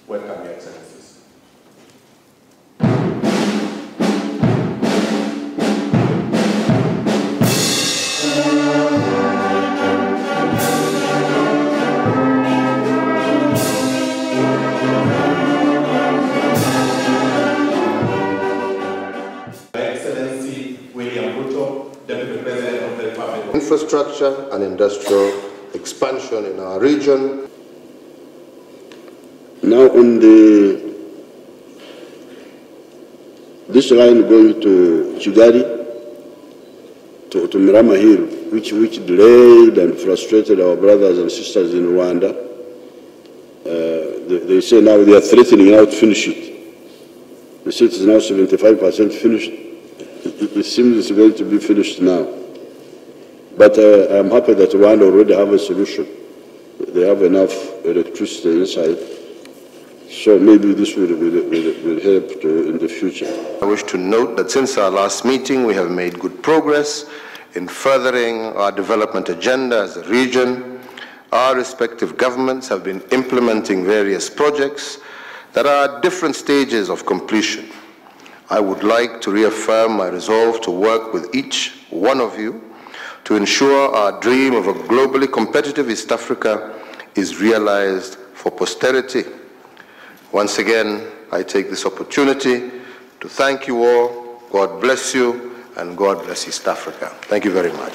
Welcome, Your Excellencies. Infrastructure and industrial expansion in our region. Now on this line going to Kigali, to Mirama Hill, which delayed and frustrated our brothers and sisters in Rwanda. They say now they are threatening now to finish it. They say it is now 75% finished. It seems it's going to be finished now. But I'm happy that Rwanda already have a solution. They have enough electricity inside. So maybe this will help in the future. I wish to note that since our last meeting, we have made good progress in furthering our development agenda as a region. Our respective governments have been implementing various projects that are at different stages of completion. I would like to reaffirm my resolve to work with each one of you to ensure our dream of a globally competitive East Africa is realized for posterity. Once again, I take this opportunity to thank you all. God bless you, and God bless East Africa. Thank you very much.